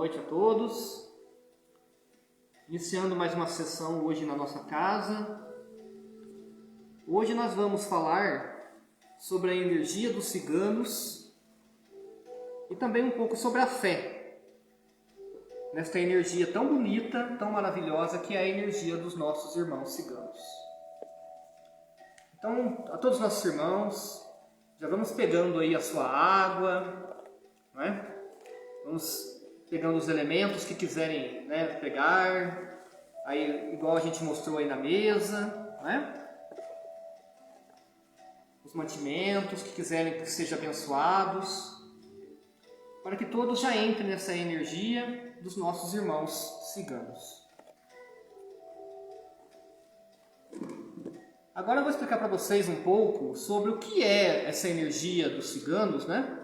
noite a todos. Iniciando mais uma sessão hoje na nossa casa. Hoje nós vamos falar sobre a energia dos ciganos e também um pouco sobre a fé. Nesta energia tão bonita, tão maravilhosa que é a energia dos nossos irmãos ciganos. Então, a todos os nossos irmãos, já vamos pegando aí a sua água, não é? Vamos pegando os elementos que quiserem, né, pegar, aí igual a gente mostrou aí na mesa, né? Os mantimentos que quiserem que sejam abençoados, para que todos já entrem nessa energia dos nossos irmãos ciganos. Agora eu vou explicar para vocês um pouco sobre o que é essa energia dos ciganos, né?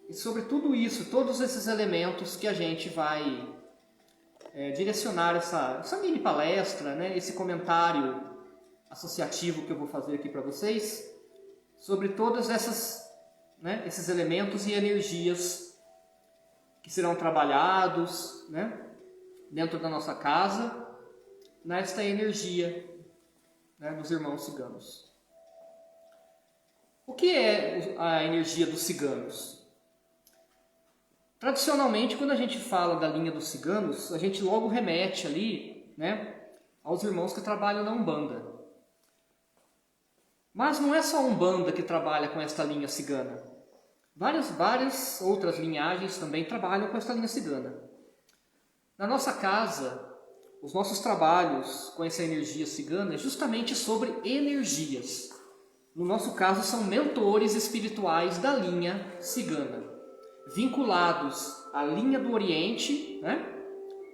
E sobre tudo isso, todos esses elementos que a gente vai direcionar essa mini palestra, né? Esse comentário associativo que eu vou fazer aqui para vocês, sobre todos esses elementos e energias que serão trabalhados, né? Dentro da nossa casa, nesta energia, né, dos irmãos ciganos. O que é a energia dos ciganos? Tradicionalmente, quando a gente fala da linha dos ciganos, a gente logo remete ali, né, aos irmãos que trabalham na Umbanda. Mas não é só a Umbanda que trabalha com esta linha cigana. Várias outras linhagens também trabalham com esta linha cigana. Na nossa casa, os nossos trabalhos com essa energia cigana é justamente sobre energias. No nosso caso, são mentores espirituais da linha cigana, vinculados à linha do Oriente, né?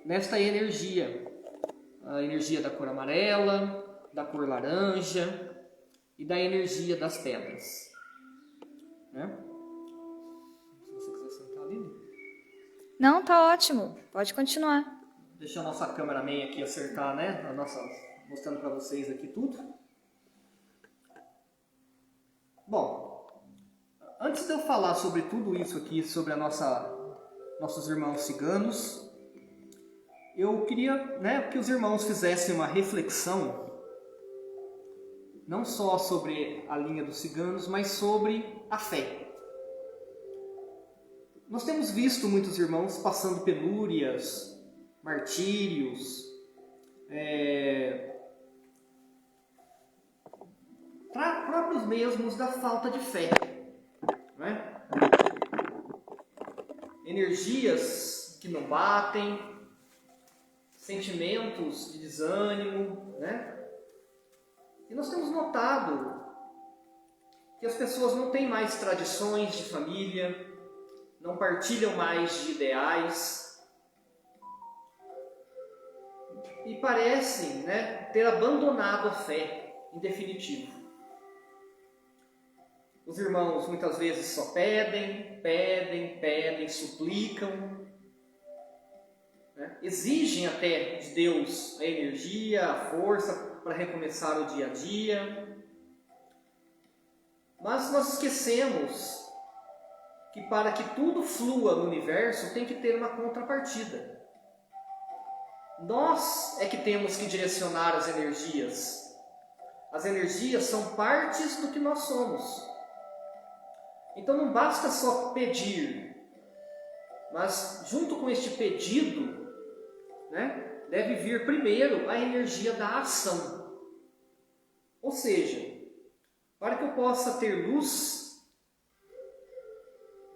Nesta energia. A energia da cor amarela, da cor laranja e da energia das pedras. Né? Se você quiser sentar ali. Não, tá ótimo. Pode continuar. Deixa a nossa câmeraman aqui acertar, né? Mostrando para vocês aqui tudo. Bom, antes de eu falar sobre tudo isso aqui, sobre nossos irmãos ciganos, eu queria, né, que os irmãos fizessem uma reflexão, não só sobre a linha dos ciganos, mas sobre a fé. Nós temos visto muitos irmãos passando penúrias, martírios, próprios mesmos da falta de fé, não é? Energias que não batem, sentimentos de desânimo, né? E nós temos notado que as pessoas não têm mais tradições de família, não partilham mais de ideais, e parecem, né, ter abandonado a fé em definitivo. Os irmãos muitas vezes só pedem, suplicam, né? Exigem até de Deus a energia, a força para recomeçar o dia a dia. Mas nós esquecemos que para que tudo flua no universo tem que ter uma contrapartida. Nós é que temos que direcionar as energias. As energias são partes do que nós somos. Então não basta só pedir, mas junto com este pedido, né, deve vir primeiro a energia da ação. Ou seja, para que eu possa ter luz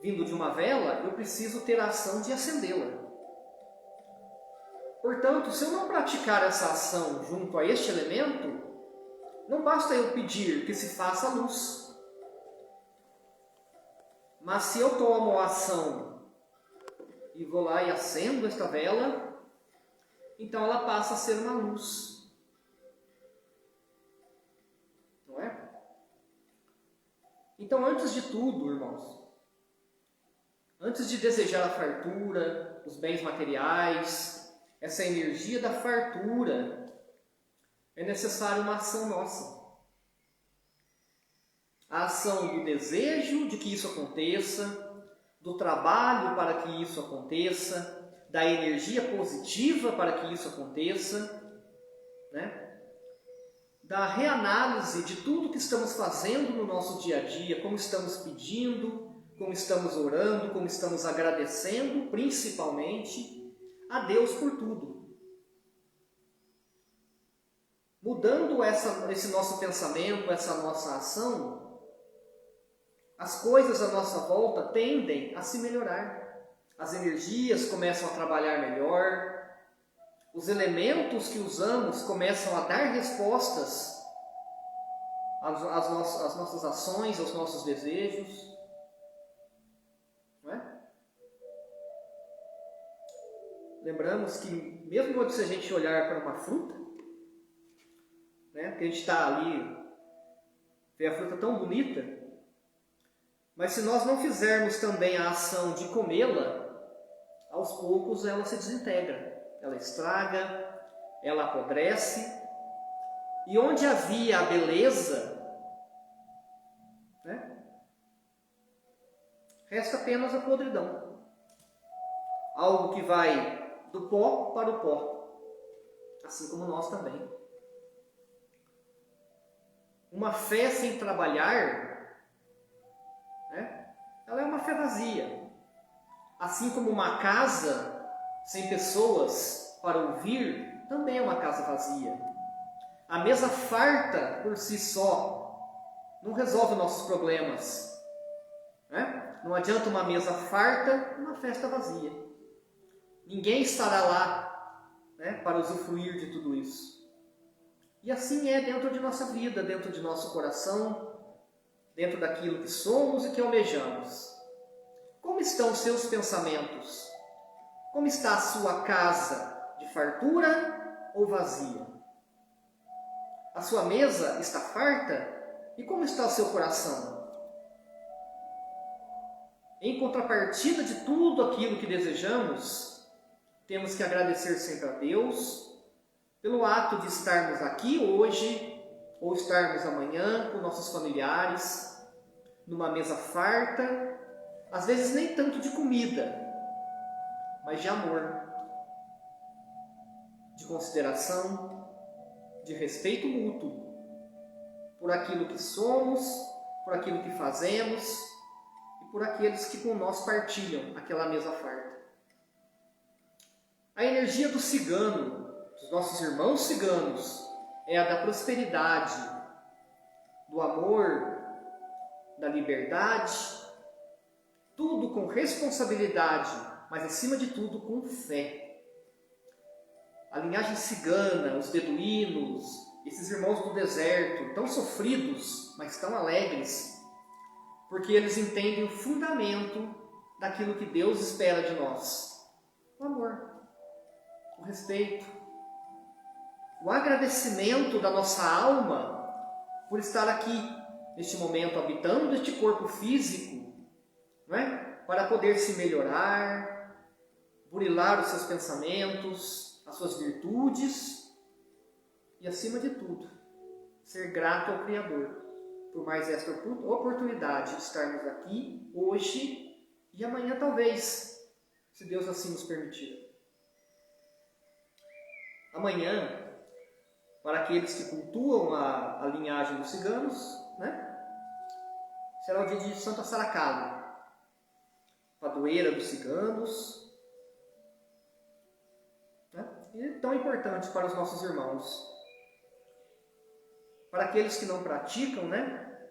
vindo de uma vela, eu preciso ter a ação de acendê-la. Portanto, se eu não praticar essa ação junto a este elemento, não basta eu pedir que se faça luz. Mas se eu tomo a ação e vou lá e acendo esta vela, então ela passa a ser uma luz. Não é? Então, antes de tudo, irmãos, antes de desejar a fartura, os bens materiais, essa energia da fartura, é necessária uma ação nossa. A ação do desejo de que isso aconteça, do trabalho para que isso aconteça, da energia positiva para que isso aconteça, né? Da reanálise de tudo que estamos fazendo no nosso dia a dia, como estamos pedindo, como estamos orando, como estamos agradecendo, principalmente, a Deus por tudo. Mudando esse nosso pensamento, essa nossa ação, as coisas à nossa volta tendem a se melhorar. As energias começam a trabalhar melhor, os elementos que usamos começam a dar respostas às nossas ações, aos nossos desejos. Não é? Lembramos que mesmo se a gente olhar para uma fruta, né, que a gente está ali, vê a fruta tão bonita, mas se nós não fizermos também a ação de comê-la, aos poucos ela se desintegra, ela estraga, ela apodrece, e onde havia a beleza, né, resta apenas a podridão. Algo que vai do pó para o pó, assim como nós também. Uma fé sem trabalhar, né, ela é uma fé vazia. Assim como uma casa sem pessoas para ouvir, também é uma casa vazia. A mesa farta por si só não resolve nossos problemas, né? Não adianta uma mesa farta, uma festa vazia. Ninguém estará lá, né, para usufruir de tudo isso. E assim é dentro de nossa vida, dentro de nosso coração, dentro daquilo que somos e que almejamos. Como estão os seus pensamentos? Como está a sua casa, de fartura ou vazia? A sua mesa está farta? E como está o seu coração? Em contrapartida de tudo aquilo que desejamos, temos que agradecer sempre a Deus pelo ato de estarmos aqui hoje, ou estarmos amanhã com nossos familiares, numa mesa farta, às vezes nem tanto de comida, mas de amor, de consideração, de respeito mútuo, por aquilo que somos, por aquilo que fazemos e por aqueles que com nós partilham aquela mesa farta. A energia do cigano, dos nossos irmãos ciganos, é a da prosperidade, do amor, da liberdade, tudo com responsabilidade, mas acima de tudo com fé. A linhagem cigana, os beduínos, esses irmãos do deserto, tão sofridos, mas tão alegres, porque eles entendem o fundamento daquilo que Deus espera de nós: o amor, o respeito, o agradecimento da nossa alma por estar aqui, neste momento, habitando este corpo físico, não é? Para poder se melhorar, burilar os seus pensamentos, as suas virtudes e, acima de tudo, ser grato ao Criador por mais esta oportunidade de estarmos aqui hoje e amanhã talvez, se Deus assim nos permitir. Amanhã, para aqueles que cultuam a linhagem dos ciganos, né, será o dia de Santa Saracalo, padroeira dos ciganos, né, e tão importante para os nossos irmãos. Para aqueles que não praticam, né,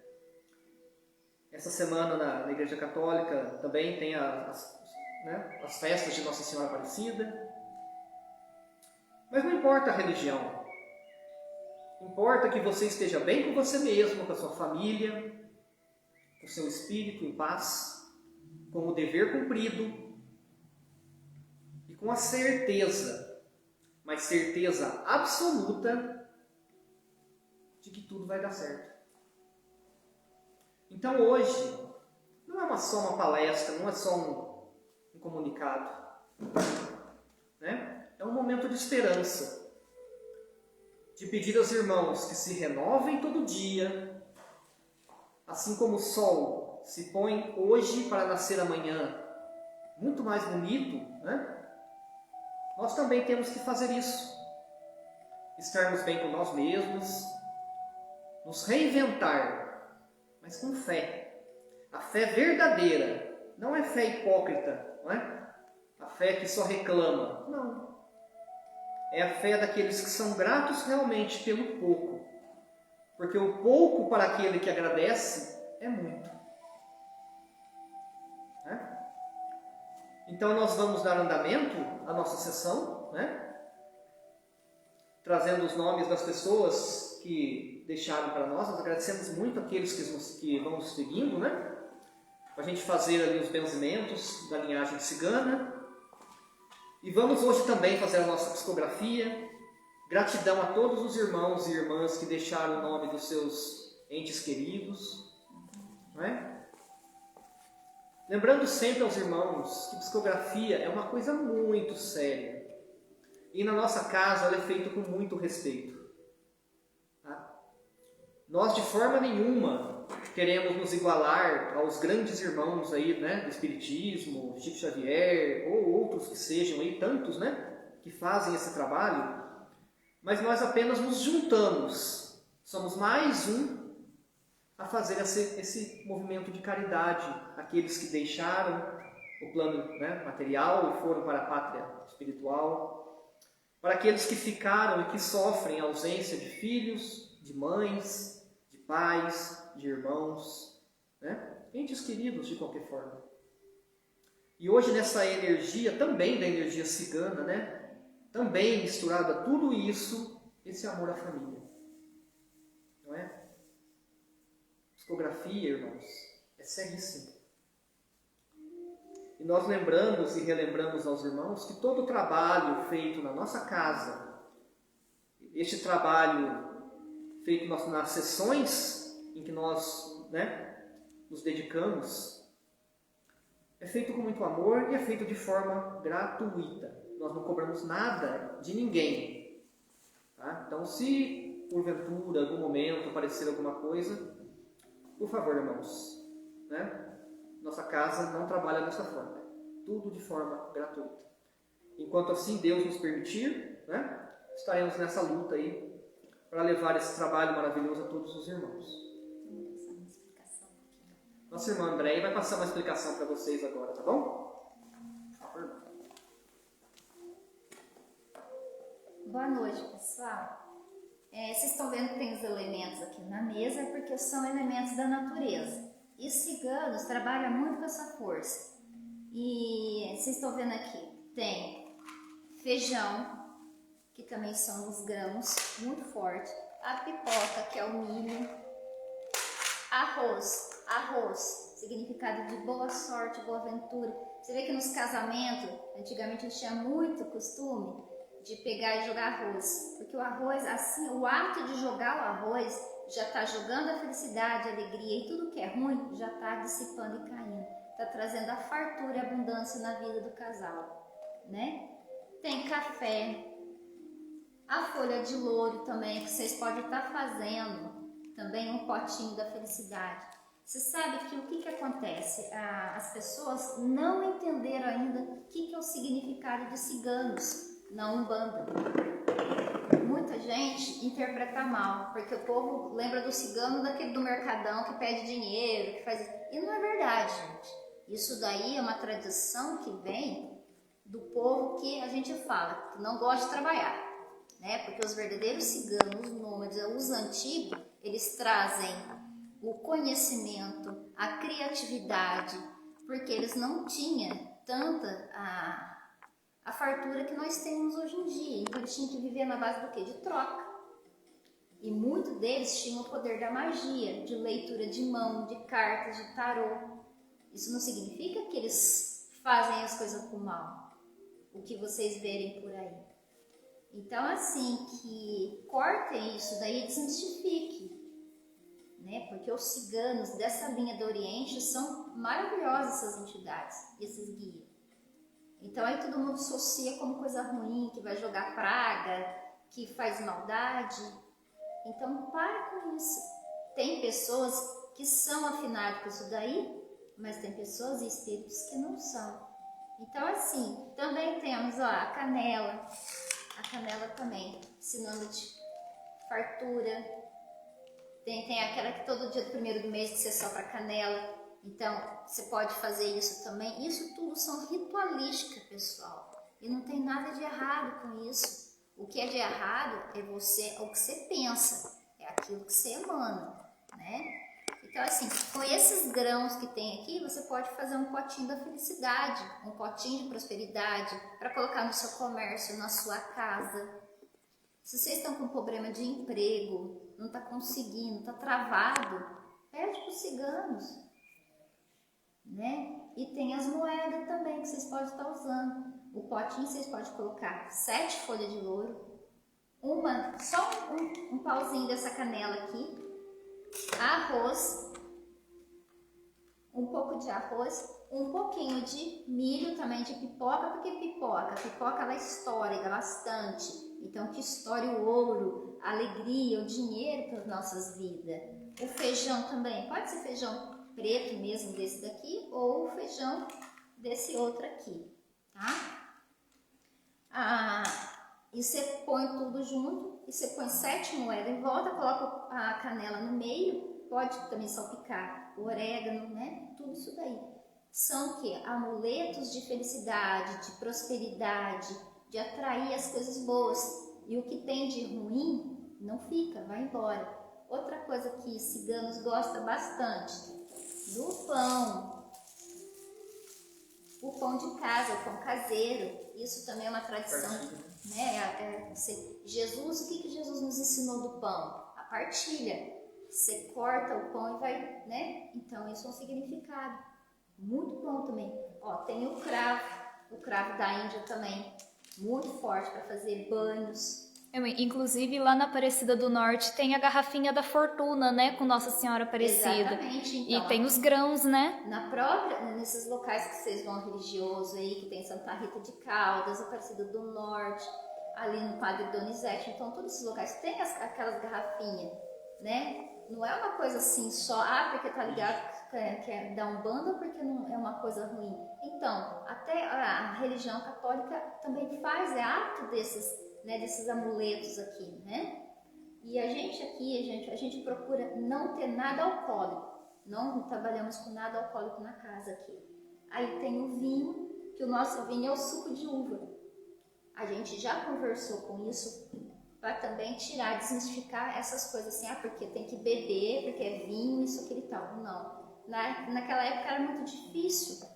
essa semana na Igreja Católica também tem as festas de Nossa Senhora Aparecida. Mas não importa a religião. Importa que você esteja bem com você mesmo, com a sua família, com o seu espírito em paz, com o dever cumprido e com a certeza, mas certeza absoluta, de que tudo vai dar certo. Então hoje, não é só uma palestra, não é só um comunicado, né? É um momento de esperança, de pedir aos irmãos que se renovem todo dia, assim como o sol se põe hoje para nascer amanhã, muito mais bonito, né? Nós também temos que fazer isso. Estarmos bem com nós mesmos, nos reinventar, mas com fé. A fé verdadeira, não é fé hipócrita, não é? A fé que só reclama, não. É a fé daqueles que são gratos realmente pelo pouco. Porque o pouco para aquele que agradece é muito. Né? Então nós vamos dar andamento à nossa sessão, né? Trazendo os nomes das pessoas que deixaram para nós. Nós agradecemos muito aqueles que vão nos seguindo, né? Para a gente fazer ali os benzimentos da linhagem cigana. E vamos hoje também fazer a nossa psicografia. Gratidão a todos os irmãos e irmãs que deixaram o nome dos seus entes queridos. Não é? Lembrando sempre aos irmãos que psicografia é uma coisa muito séria. E na nossa casa ela é feita com muito respeito. Tá? Nós de forma nenhuma queremos nos igualar aos grandes irmãos aí, né, do Espiritismo, Chico Xavier, ou outros que sejam aí, tantos, né, que fazem esse trabalho. Mas nós apenas nos juntamos. Somos mais um a fazer esse movimento de caridade. Aqueles que deixaram o plano, né, material e foram para a pátria espiritual. Para aqueles que ficaram e que sofrem a ausência de filhos, de mães, de pais, de irmãos, né? Entes queridos de qualquer forma. E hoje nessa energia, também da energia cigana, né? Também misturado a tudo isso, esse amor à família. Não é? Psicografia, irmãos, é seríssimo. E nós lembramos e relembramos aos irmãos que todo o trabalho feito na nossa casa, este trabalho feito nas sessões em que nós, né, nos dedicamos, é feito com muito amor e é feito de forma gratuita. Nós não cobramos nada de ninguém. Tá? Então, se porventura, em algum momento, aparecer alguma coisa, por favor, irmãos, né? Nossa casa não trabalha dessa forma. Tudo de forma gratuita. Enquanto assim Deus nos permitir, né, estaremos nessa luta aí para levar esse trabalho maravilhoso a todos os irmãos. Nossa irmã Andréia vai passar uma explicação para vocês agora, tá bom? Por favor. Boa noite, pessoal. Vocês estão vendo que tem os elementos aqui na mesa porque são elementos da natureza. E os ciganos trabalham muito com essa força. E vocês estão vendo aqui, tem feijão, que também são os grãos, muito forte. A pipoca, que é o milho. Arroz, significado de boa sorte, boa ventura. Você vê que nos casamentos, antigamente eles tinham muito costume de pegar e jogar arroz. Porque o arroz, assim, o ato de jogar o arroz já está jogando a felicidade, a alegria e tudo que é ruim já está dissipando e caindo. Está trazendo a fartura e a abundância na vida do casal, né? Tem café, a folha de louro também, que vocês podem estar fazendo, também um potinho da felicidade. Você sabe que o que acontece? As pessoas não entenderam ainda o que é o significado de ciganos na Umbanda. Muita gente interpreta mal, porque o povo lembra do cigano daquele do mercadão que pede dinheiro, que faz... E não é verdade, gente. Isso daí é uma tradição que vem do povo que a gente fala, que não gosta de trabalhar, né? Porque os verdadeiros ciganos, os nômades, os antigos, eles trazem o conhecimento, a criatividade, porque eles não tinham tanta a fartura que nós temos hoje em dia. Então eles tinham que viver na base do quê? De troca. E muitos deles tinham o poder da magia, de leitura de mão, de cartas, de tarô. Isso não significa que eles fazem as coisas com mal, o que vocês verem por aí. Então, assim, que cortem isso daí e desmistifiquem, né? Porque os ciganos dessa linha do Oriente são maravilhosas, essas entidades, esses guias. Então aí todo mundo associa como coisa ruim, que vai jogar praga, que faz maldade. Então para com isso. Tem pessoas que são afinadas com isso daí, mas tem pessoas e espíritos que não são. Então, assim, também temos, ó, a canela também, sinônimo de fartura. Tem aquela que todo dia do primeiro do mês que você sopra canela, então você pode fazer isso também. Isso tudo são ritualística, pessoal, e não tem nada de errado com isso. O que é de errado é o que você pensa, é aquilo que você emana, né? Então, assim, com esses grãos que tem aqui, você pode fazer um potinho da felicidade, um potinho de prosperidade, para colocar no seu comércio, na sua casa. Se vocês estão com problema de emprego, não está conseguindo, está travado, pede para os ciganos, né? E tem as moedas também que vocês podem estar usando. O potinho vocês podem colocar 7 folhas de louro, só um pauzinho dessa canela aqui, arroz, um pouco de arroz, um pouquinho de milho também, de pipoca, porque pipoca ela estoura bastante, então que estoure o ouro, a alegria, o dinheiro para as nossas vidas. O feijão também, pode ser feijão preto mesmo desse daqui, ou o feijão desse outro aqui, tá? E você põe tudo junto, e você põe 7 moedas em volta, coloca a canela no meio, pode também salpicar o orégano, né? Tudo isso daí. São o quê? Amuletos de felicidade, de prosperidade, de atrair as coisas boas. E o que tem de ruim, não fica, vai embora. Outra coisa que ciganos gostam bastante, do pão. O pão de casa, o pão caseiro, isso também é uma tradição, né? Jesus, o que Jesus nos ensinou do pão? A partilha. Você corta o pão e vai, né? Então isso é um significado muito bom também. Ó, tem o cravo da Índia também, muito forte para fazer banhos. Inclusive, lá na Aparecida do Norte tem a garrafinha da fortuna, né? Com Nossa Senhora Aparecida. Exatamente. Então, e tem os grãos, né? Nesses locais que vocês vão religioso aí, que tem Santa Rita de Caldas, Aparecida do Norte, ali no Padre Donizete, então todos esses locais tem aquelas garrafinhas, né? Não é uma coisa assim só, porque tá ligado que é da Umbanda, porque não é uma coisa ruim. Então, até a religião católica também faz, ato desses amuletos aqui, né? E a gente aqui, a gente procura não ter nada alcoólico. Não trabalhamos com nada alcoólico na casa aqui. Aí tem o vinho, que o nosso vinho é o suco de uva. A gente já conversou com isso para também desmistificar essas coisas assim, porque tem que beber, porque é vinho, isso, aquilo e tal. Não. Naquela época era muito difícil.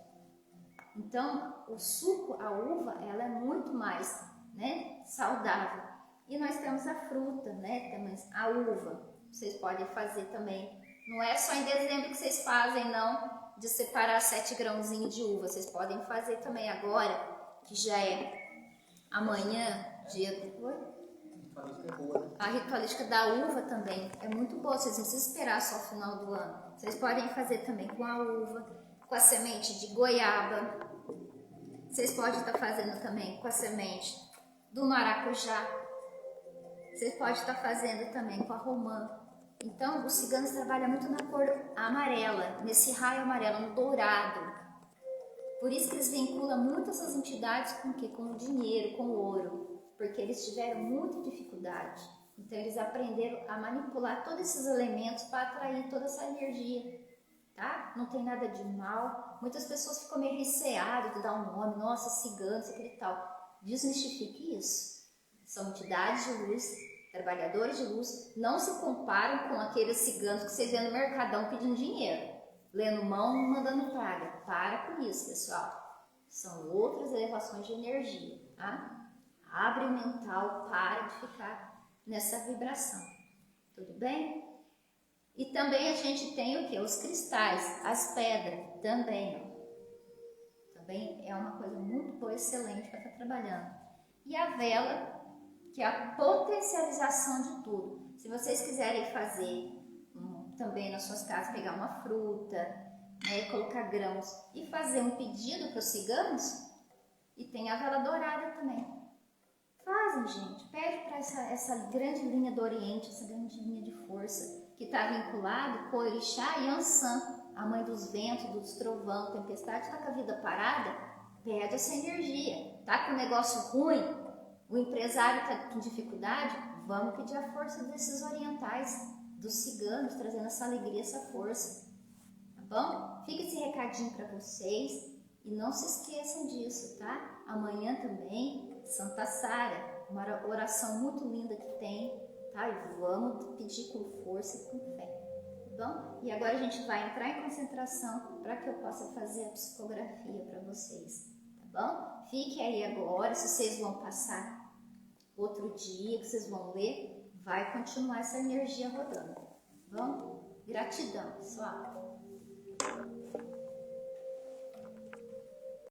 Então, o suco, a uva, ela é muito mais, né, saudável. E nós temos a fruta, né, temos a uva. Vocês podem fazer também. Não é só em dezembro que vocês fazem, não, de separar 7 grãozinhos de uva. Vocês podem fazer também agora, que já é amanhã, dia... Oi? A ritualística da uva também é muito boa, vocês não precisam esperar só o final do ano. Vocês podem fazer também com a uva, com a semente de goiaba. Vocês podem estar fazendo também com a semente do maracujá. Vocês podem estar fazendo também com a romã. Então, os ciganos trabalham muito na cor amarela, nesse raio amarelo, no dourado. Por isso que eles vinculam muito essas entidades com o quê? Com o dinheiro, com o ouro. Porque eles tiveram muita dificuldade. Então, eles aprenderam a manipular todos esses elementos para atrair toda essa energia. Tá? Não tem nada de mal. Muitas pessoas ficam meio receadas de dar um nome. Nossa, ciganos, aquele tal. Desmistifique isso. São entidades de luz, trabalhadores de luz. Não se comparam com aqueles ciganos que vocês vêem no mercadão pedindo dinheiro. Lendo mão e mandando praga. Para com isso, pessoal. São outras elevações de energia. Tá? Abre o mental, para de ficar nessa vibração. Tudo bem? E também a gente tem o quê? Os cristais, as pedras também. Também é uma coisa muito boa, excelente para estar trabalhando. E a vela, que é a potencialização de tudo. Se vocês quiserem fazer também nas suas casas, pegar uma fruta, né, colocar grãos e fazer um pedido para os ciganos, e tem a vela dourada também. Fazem, gente. Pede para essa grande linha do Oriente, essa grande linha de força, que está vinculado com Orixá e Ansã, a mãe dos ventos, dos trovão, tempestade, está com a vida parada, pede essa energia. Tá com o negócio ruim, o empresário está com dificuldade, vamos pedir a força desses orientais, dos ciganos, trazendo essa alegria, essa força. Tá bom? Fica esse recadinho para vocês e não se esqueçam disso, tá? Amanhã também, Santa Sara, uma oração muito linda que tem, tá? E vamos pedir com força e com fé. Bom, e agora a gente vai entrar em concentração para que eu possa fazer a psicografia para vocês, tá bom? Fiquem aí agora, se vocês vão passar outro dia, que vocês vão ler, vai continuar essa energia rodando, tá bom? Gratidão, pessoal!